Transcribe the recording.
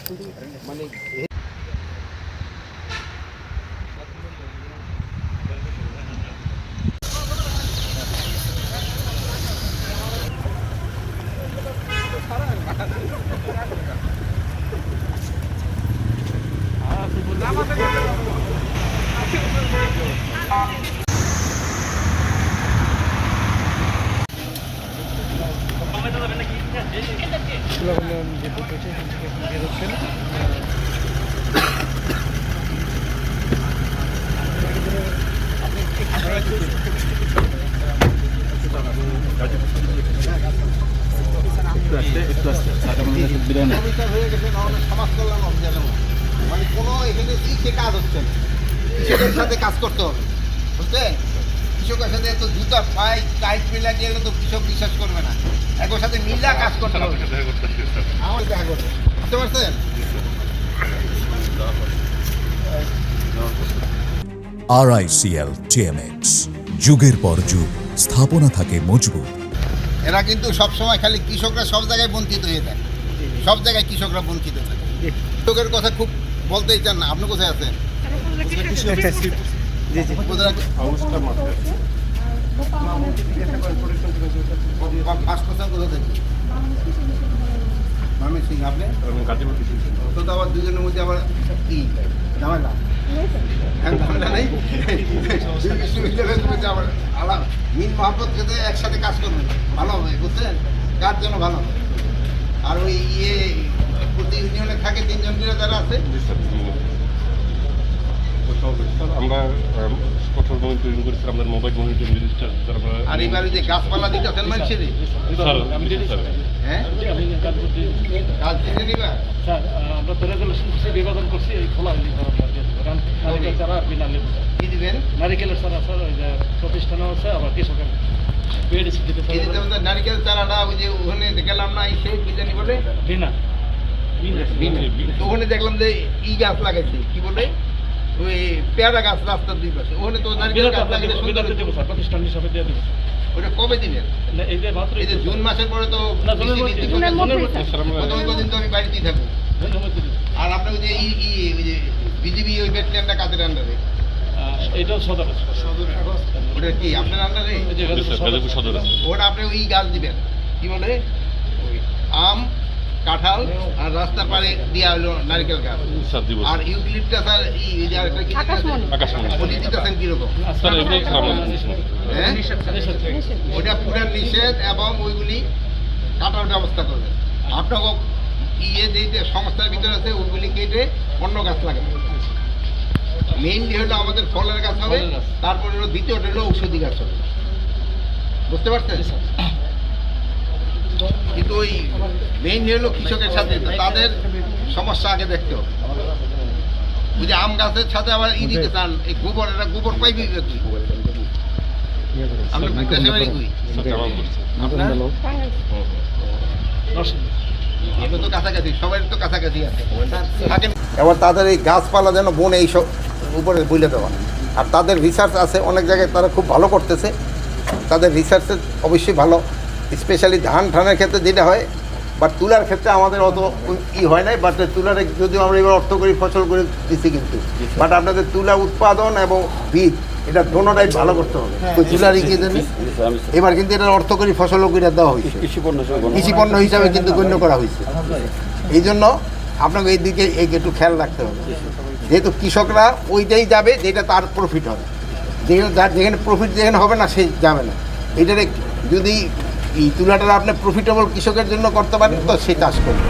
মানে সমাজ কল্যাণ অভিযানের মানে কোনো এখানে কি কাজ হচ্ছে না, কৃষকের সাথে কাজ করতে হবে, বুঝলেন? কৃষকের সাথে এত জুতা পাই টাইট মিলা গেলে তো কৃষক বিশ্বাস করবে না, একর সাথে মিলা কাজ করতে হবে। আমার দেখা করতে বুঝতে পারছেন? RICL TMX যুগের পর যুগ স্থাপনা থাকে মজবুত। এরা কিন্তু সবসময় খালি কৃষকরা সব জায়গায় বঞ্চিত হয়ে যায়, সব জায়গায় কৃষকরা বঞ্চিত থাকে। কৃষকের কথা খুব বলতেই চান না। আপনি কোথায় আছেন? আবার দুজনের মধ্যে আবার কি ঝামেলা নেই, আবার মিল মহাব্বত খেতে একসাথে কাজ করবেন, ভালো হবে, বুঝছেন? কার জন্য ভালো হবে। আর ওই প্রতি ইউনিয়নে থাকে 3 জন করে যারা আছে, আমরা কঠোর মনিটরিং করেছি, আমাদের মোবাইল মনিটরিং রেজিস্টার। আর এবার যে গাছপালা দিতেছেন মানুষের, হ্যাঁ কাজ দিতে নিবা। স্যার আমরা তো রেজুলেশন করছি, বিভাজন করছি, এই খোলা হয়নি নারিকেল চারা আর বিনা লেবু। কি দিবেন? নারিকেলের চারা স্যার ওই যে প্রতিষ্ঠানও আছে, আবার কৃষকের পেডিসি দিতে এই যে যেমন নারিকেল চারাটা ওই যে ওখানে গেলাম না, সেই কি জানি বলে বিনা তো ওখানে দেখলাম যে ই গাছ লাগাইছে, কি বলে ওই পেয়ারা গাছ রাস্তার দুই পাশে, ওখানে তো নারিকেল গাছ লাগাইলে সুন্দর হতো। দেবো স্যার, প্রতিষ্ঠান হিসাবে দিয়ে দেবো। ওটা কবে দিবেন? এই যে মাত্র এই যে জুন মাসের পরে তো কদিন তো আমি বাড়িতেই থাকবো। আর আপনার ওই যে ওই যে বিজিবি ওই ব্যাটালিয়নটা কাদের আন্ডারে? এটাও সদর। ওটা কি আপনার আন্ডারে? ওটা আপনি ওই গাছ দিবেন, কি বলে ওই আম, কাঁঠাল, আর রাস্তার পাড়ে দেওয়া হলো নারকেল গাছ। আর ইউক্লিপটাস আর ওটি দিতেছেন কিরকম? ওটা পুরো নিষেধ এবং ওইগুলি কাটার ব্যবস্থা করবেন। আপনাকে যে সংস্থার ভিতরে আছে ওইগুলি কেটে অন্য গাছ লাগাবেন। মেইনলি হলো আমাদের ফলের গাছ হবে, তারপরে হলো দ্বিতীয়টা হলো ঔষধি গাছ হবে, বুঝতে পারছেন? কিন্তু ওই মেইনলি হলো কৃষকের সাথে তাদের সমস্যা আগে দেখতে হবে। ওই যে আম গাছের সাথে আবার দিতে চান, এই গোবর, এটা গোবর পাইবি কি আমরা আপনার তো কাছাকাছি, সবাই তো কাছাকাছি আছে থাকেন। এবার তাদের এই গাছপালা যেন বন এই সব উপরে বুঝলে দেওয়া। আর তাদের রিসার্চ আছে অনেক জায়গায়, তারা খুব ভালো করতেছে, তাদের রিসার্চের অবশ্যই ভালো। স্পেশালি ধানের ক্ষেত্রে যেটা হয়, বাট তুলার ক্ষেত্রে আমাদের অত হয় নাই। বাট তুলারে যদিও আমরা এবার অর্থ করি ফসল করে দিচ্ছি, কিন্তু বাট আপনাদের তুলা উৎপাদন এবং বীজ এটা দোনোটাই ভালো করতে হবে। তুলার এবার কিন্তু এটা অর্থ করি ফসলও করে দেওয়া হয়েছে, কৃষিপণ্য হিসাবে কিন্তু গণ্য করা হয়েছে। এই জন্য আপনাকে এই দিকে একটু খেয়াল রাখতে হবে, যেহেতু কৃষকরা ওইটাই যাবে যেটা তার প্রফিট হবে। যেখানে প্রফিট যেখানে হবে না সে যাবে না। এটারে যদি এই তুলাটা আপনি প্রফিটেবল কৃষকের জন্য করতে পারেন তো সে চাষ করবে।